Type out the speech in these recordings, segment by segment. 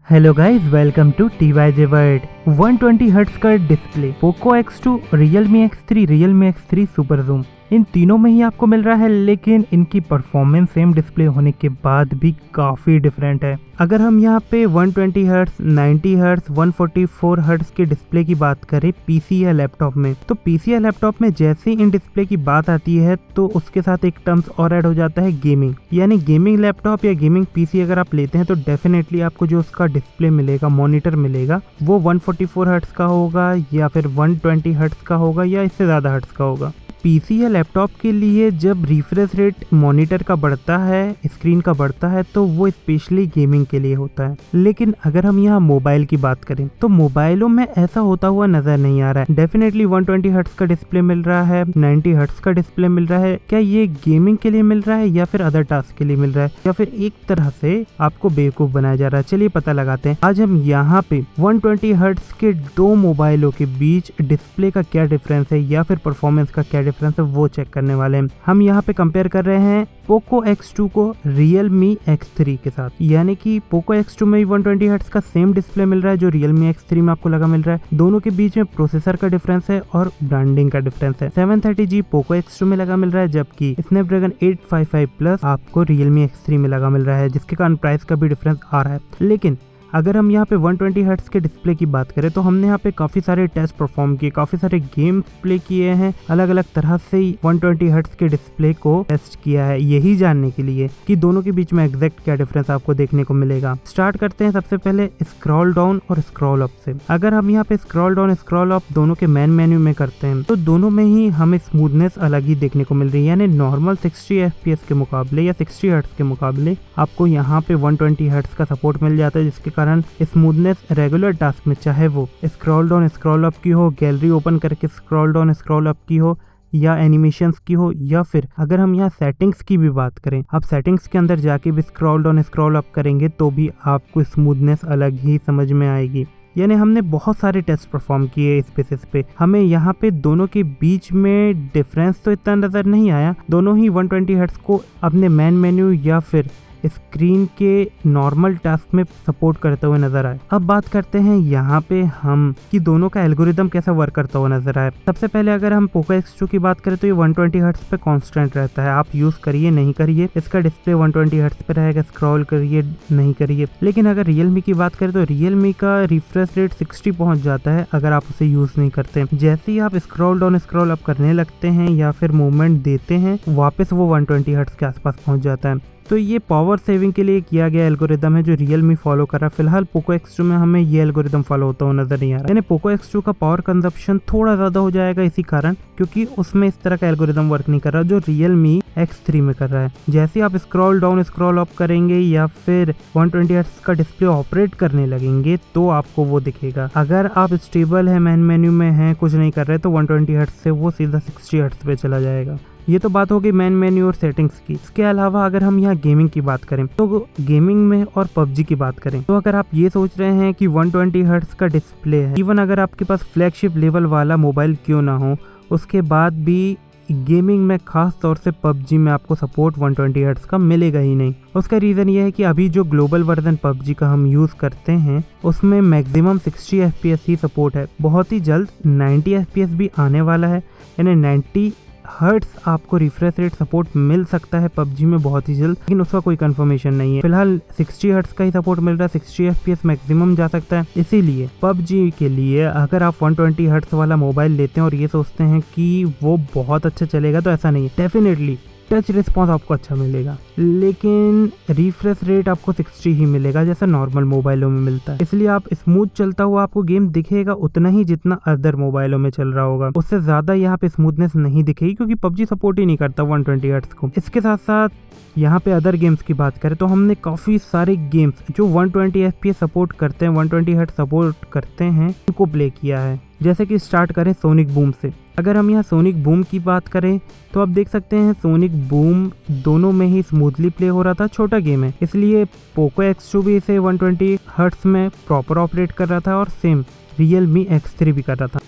Hello guys, welcome to TYJ world. 120 hertz का display, Poco X2, Realme X3, Realme X3 super zoom, इन तीनों में ही आपको मिल रहा है, लेकिन इनकी परफॉर्मेंस सेम डिस्प्ले होने के बाद भी काफ़ी डिफरेंट है। अगर हम यहाँ पे 120 हर्ट्ज, 90 हर्ट्ज, 144 हर्ट्ज के डिस्प्ले की बात करें पीसी या लैपटॉप में, तो पीसी या लैपटॉप में जैसे इन डिस्प्ले की बात आती है तो उसके साथ एक टर्म्स और ऐड हो जाता है, गेमिंग। यानी गेमिंग लैपटॉप या गेमिंग पीसी अगर आप लेते हैं तो डेफिनेटली आपको जो उसका डिस्प्ले मिलेगा, मॉनिटर मिलेगा, वो 144 हर्ट्ज का होगा या फिर 120 हर्ट्ज का होगा या इससे ज़्यादा हर्ट्ज का होगा। पीसी या लैपटॉप के लिए जब रिफ्रेश रेट मॉनिटर का बढ़ता है, स्क्रीन का बढ़ता है, तो वो स्पेशली गेमिंग के लिए होता है। लेकिन अगर हम यहाँ मोबाइल की बात करें तो मोबाइलों में ऐसा होता हुआ नजर नहीं आ रहा है। डेफिनेटली 120 हर्ट्ज का डिस्प्ले मिल रहा है, 90 हर्ट्ज का डिस्प्ले मिल रहा है। क्या ये गेमिंग के लिए मिल रहा है या फिर अदर टास्क के लिए मिल रहा है, या फिर एक तरह से आपको बेवकूफ बनाया जा रहा है? चलिए पता लगाते हैं। आज हम यहाँ पे 120 हर्ट्ज के दो मोबाइलों के बीच डिस्प्ले का क्या डिफरेंस है या फिर परफॉर्मेंस का क्या डिफरेंस है वो चेक करने वाले हैं। हम यहाँ पे कंपेयर कर रहे हैं पोको X2 को Realme X3 के साथ। यानी कि पोको X2 में 120 हर्ट्ज का सेम डिस्प्ले मिल रहा है जो Realme X3 में आपको लगा मिल रहा है। दोनों के बीच में प्रोसेसर का डिफरेंस है और ब्रांडिंग का डिफरेंस है। 730G पोको X2 में लगा मिल रहा है, जबकि Snapdragon 855 प्लस आपको Realme X3 में लगा मिल रहा है, जिसके कारण प्राइस का भी डिफरेंस आ रहा है। लेकिन अगर हम यहाँ पे 120 हर्ट्ज के डिस्प्ले की बात करें तो हमने यहाँ पे काफ़ी सारे टेस्ट परफॉर्म किए, काफ़ी सारे गेम प्ले किए हैं, अलग अलग तरह से 120 हर्ट्ज के डिस्प्ले को टेस्ट किया है, यही जानने के लिए कि दोनों के बीच में एग्जैक्ट क्या डिफरेंस आपको देखने को मिलेगा। स्टार्ट करते हैं सबसे पहले स्क्रॉल डाउन और स्क्रॉल अप से। अगर हम यहाँ पे स्क्रॉल डाउन स्क्रॉल अप दोनों के मेन मेन्यू में करते हैं तो दोनों में ही हमें स्मूथनेस अलग ही देखने को मिल रही है। यानी नॉर्मल 60 FPS के मुकाबले या 60 हर्ट्ज के मुकाबले आपको यहाँ पे 120 हर्ट्ज का सपोर्ट मिल जाता है, जिसके कारण स्मूथनेस रेगुलर टास्क में, चाहे वो स्क्रॉल डाउन स्क्रॉल अप की हो, गैलरी ओपन करके स्क्रॉल डाउन स्क्रॉल अप की हो, या एनिमेशंस की हो, या फिर अगर हम यहाँ सेटिंग्स की भी बात करें, आप सेटिंग्स के अंदर जाके भी स्क्रॉल डाउन स्क्रॉल अप करेंगे तो भी आपको स्मूथनेस अलग ही समझ में आएगी। यानी हमने बहुत सारे टेस्ट परफॉर्म किए इस बेसिस पे, हमें यहाँ पे दोनों के बीच में डिफरेंस तो इतना नजर नहीं आया। दोनों ही 120 हर्ट्ज को अपने मेन मेन्यू या फिर स्क्रीन के नॉर्मल टास्क में सपोर्ट करते हुए नजर आए। अब बात करते हैं यहाँ पे हम कि दोनों का एल्गोरिदम कैसा वर्क करता हुआ नजर आए। सबसे पहले अगर हम पोको X2 की बात करें तो ये 120 हर्ट्ज पे कांस्टेंट रहता है, आप यूज करिए नहीं करिए इसका डिस्प्ले 120 हर्ट्ज पे रहेगा, स्क्रॉल करिए नहीं करिए। लेकिन अगर Realme की बात करें तो Realme का रिफ्रेश रेट 60 पहुंच जाता है अगर आप उसे यूज नहीं करते। जैसे ही आप स्क्रॉल डाउन स्क्रॉल अप करने लगते हैं या फिर मूवमेंट देते हैं, वापस वो 120 हर्ट्ज के आसपास पहुंच जाता है। तो ये पावर सेविंग के लिए किया गया एल्गोरिदम है जो Realme फॉलो कर रहा है। फिलहाल पोको X2 में हमें ये एल्गोरिदम फॉलो होता हुआ नजर नहीं आ रहा है। यानी पोको X2 का पावर कंजप्शन थोड़ा ज्यादा हो जाएगा इसी कारण, क्योंकि उसमें इस तरह का एल्गोरिदम वर्क नहीं कर रहा जो Realme X3 में कर रहा है। जैसे आप स्क्रॉल डाउन स्क्रॉल अप करेंगे या फिर 120 हर्ट्ज का डिस्प्ले ऑपरेट करने लगेंगे तो आपको वो दिखेगा। अगर आप स्टेबल है, मेन मेन्यू में है, कुछ नहीं कर रहे, तो 120 हर्ट्ज से वो सीधा 60 हर्ट्ज पे चला जाएगा। ये तो बात होगी मेन मेन्यू और सेटिंग्स की। इसके अलावा अगर हम यहाँ गेमिंग की बात करें तो गेमिंग में और पबजी की बात करें तो अगर आप ये सोच रहे हैं कि 120 हर्ट्ज का डिस्प्ले है, इवन अगर आपके पास फ्लैगशिप लेवल वाला मोबाइल क्यों ना हो, उसके बाद भी गेमिंग में खास तौर से पबजी में आपको सपोर्ट 120 हर्ट्ज का मिलेगा ही नहीं। उसका रीज़न ये है कि अभी जो ग्लोबल वर्जन पबजी का हम यूज़ करते हैं उसमें मैक्सिमम 60 FPS ही सपोर्ट है। बहुत ही जल्द 90 FPS भी आने वाला है, यानी 90 हर्ट्ज आपको रिफ्रेश रेट सपोर्ट मिल सकता है पबजी में बहुत ही जल्द, लेकिन उसका कोई कंफर्मेशन नहीं है। फिलहाल 60 हर्ट्ज का ही सपोर्ट मिल रहा है, 60 FPS मैक्सिमम जा सकता है। इसीलिए पबजी के लिए अगर आप 120 हर्ट्ज वाला मोबाइल लेते हैं और ये सोचते हैं कि वो बहुत अच्छा चलेगा, तो ऐसा नहीं है। डेफिनेटली टच रिस्पॉन्स आपको अच्छा मिलेगा, लेकिन रिफ्रेश रेट आपको 60 ही मिलेगा जैसा नॉर्मल मोबाइलों में मिलता है। इसलिए आप स्मूथ चलता हुआ आपको गेम दिखेगा उतना ही जितना अदर मोबाइलों में चल रहा होगा, उससे ज्यादा यहाँ पे स्मूथनेस नहीं दिखेगी, क्योंकि पबजी सपोर्ट ही नहीं करता 120 हर्ट्ज को। इसके साथ साथ यहाँ पे अदर गेम्स की बात करें तो हमने काफ़ी सारे गेम्स जो 120 FPS सपोर्ट करते हैं, 120 हर्ट्ज सपोर्ट करते हैं, उनको प्ले किया है। जैसे कि स्टार्ट करें सोनिक बूम से। अगर हम यहाँ सोनिक बूम की बात करें तो आप देख सकते हैं सोनिक बूम दोनों में ही स्मूथली प्ले हो रहा था। छोटा गेम है इसलिए पोको X2 भी इसे 120 हर्ट्ज में प्रॉपर ऑपरेट कर रहा था और सेम Realme X3 भी कर रहा था।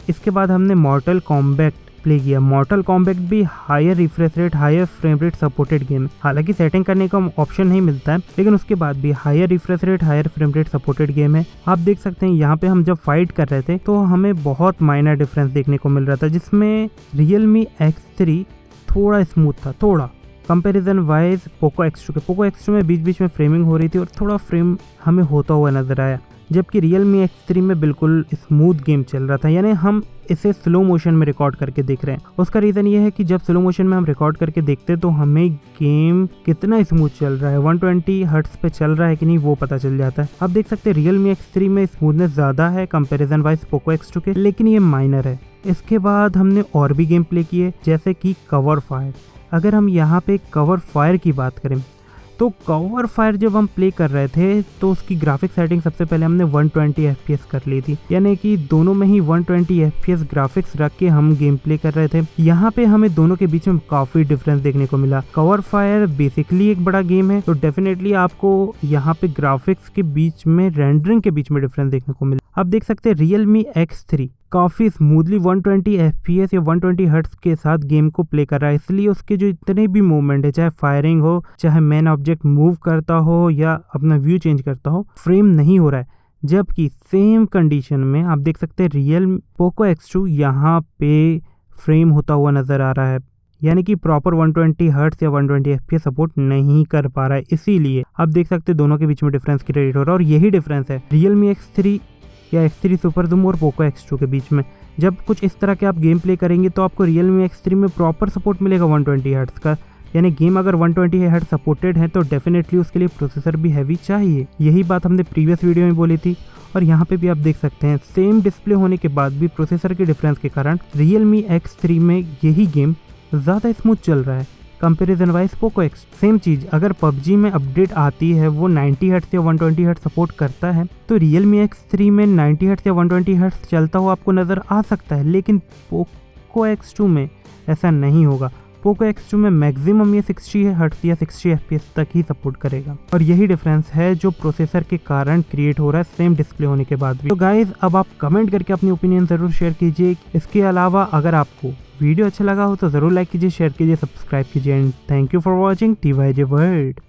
इसके बाद हमने मॉर्टल कॉम्बैट प्ले किया। मॉर्टल कॉम्बैट भी higher refresh rate, higher frame rate supported game है। हालांकि सेटिंग करने का ऑप्शन नहीं मिलता है, लेकिन उसके बाद भी higher refresh rate, higher frame rate supported game है। आप देख सकते हैं यहाँ पे हम जब फाइट कर रहे थे तो हमें बहुत माइनर डिफरेंस देखने को मिल रहा था, जिसमें Realme X3 थोड़ा स्मूथ था, थोड़ा कंपैरिजन वाइज पोको X2 के। पोको X2 में बीच बीच में फ्रेमिंग हो रही थी और थोड़ा फ्रेम हमें होता हुआ नजर आया, जबकि Realme X3 में बिल्कुल स्मूथ गेम चल रहा था। यानी हम इसे स्लो मोशन में रिकॉर्ड करके देख रहे हैं। उसका रीज़न ये है कि जब स्लो मोशन में हम रिकॉर्ड करके देखते हैं तो हमें गेम कितना स्मूथ चल रहा है, 120 हर्ट्ज पे चल रहा है कि नहीं वो पता चल जाता है। आप देख सकते हैं Realme X3 में स्मूथनेस ज़्यादा है कंपैरिजन वाइज पोको X2 के, लेकिन ये माइनर है। इसके बाद हमने और भी गेम प्ले किए, जैसे कि कवर फायर। अगर हम यहाँ पे कवर फायर की बात करें तो कवर फायर जब हम प्ले कर रहे थे तो उसकी ग्राफिक सेटिंग सबसे पहले हमने 120 FPS कर ली थी, यानी कि दोनों में ही 120 FPS ग्राफिक्स रख के हम गेम प्ले कर रहे थे। यहाँ पे हमें दोनों के बीच में काफी डिफरेंस देखने को मिला। कवर फायर बेसिकली एक बड़ा गेम है, तो डेफिनेटली आपको यहाँ पे ग्राफिक्स के बीच में, रेंडरिंग के बीच में डिफरेंस देखने को मिला। आप देख सकते हैं Realme X3 काफ़ी स्मूथली 120 FPS या 120 हर्ट्ज के साथ गेम को प्ले कर रहा है, इसलिए उसके जो इतने भी मूवमेंट है, चाहे फायरिंग हो, चाहे मेन ऑब्जेक्ट मूव करता हो या अपना व्यू चेंज करता हो, फ्रेम नहीं हो रहा है। जबकि सेम कंडीशन में आप देख सकते हैं पोको X2 यहाँ पे फ्रेम होता हुआ नज़र आ रहा है, यानी कि प्रॉपर 120 हर्ट्ज या 120 FPS सपोर्ट नहीं कर पा रहा है। इसीलिए आप देख सकते हैं दोनों के बीच में डिफरेंस क्रिएट हो रहा है, और यही डिफरेंस है Realme X3 या X3 सुपर जूम और पोको X2 के बीच में। जब कुछ इस तरह के आप गेम प्ले करेंगे तो आपको Realme X3 में प्रॉपर सपोर्ट मिलेगा 120 हर्ट्ज का, यानी गेम अगर 120 हर्ट्ज सपोर्टेड है तो डेफिनेटली उसके लिए प्रोसेसर भी हैवी चाहिए। यही बात हमने प्रीवियस वीडियो में बोली थी, और यहाँ पे भी आप देख सकते हैं सेम डिस्प्ले होने के बाद भी प्रोसेसर के डिफरेंस के कारण Realme X3 में यही गेम ज़्यादा स्मूथ चल रहा है comparison wise Poco X। Same चीज़ अगर PUBG में अपडेट आती है, वो 90 हर्ट्ज या 120 हर्ट्ज सपोर्ट करता है, तो Realme X3 में 90 हर्ट्ज या 120 हर्ट्ज चलता हुआ आपको नज़र आ सकता है, लेकिन पोको X2 में ऐसा नहीं होगा। पोको X2 में मैक्सिमम ये 60 हर्ट्ज या 60 FPS तक ही सपोर्ट करेगा, और यही डिफरेंस है जो प्रोसेसर के कारण क्रिएट हो रहा है सेम डिस्प्ले होने के बाद भी। तो गाइज अब आप कमेंट करके अपनी ओपिनियन ज़रूर शेयर कीजिए। इसके अलावा अगर आपको वीडियो अच्छा लगा हो तो ज़रूर लाइक कीजिए, शेयर कीजिए, सब्सक्राइब कीजिए, and thank you for watching TYJ world.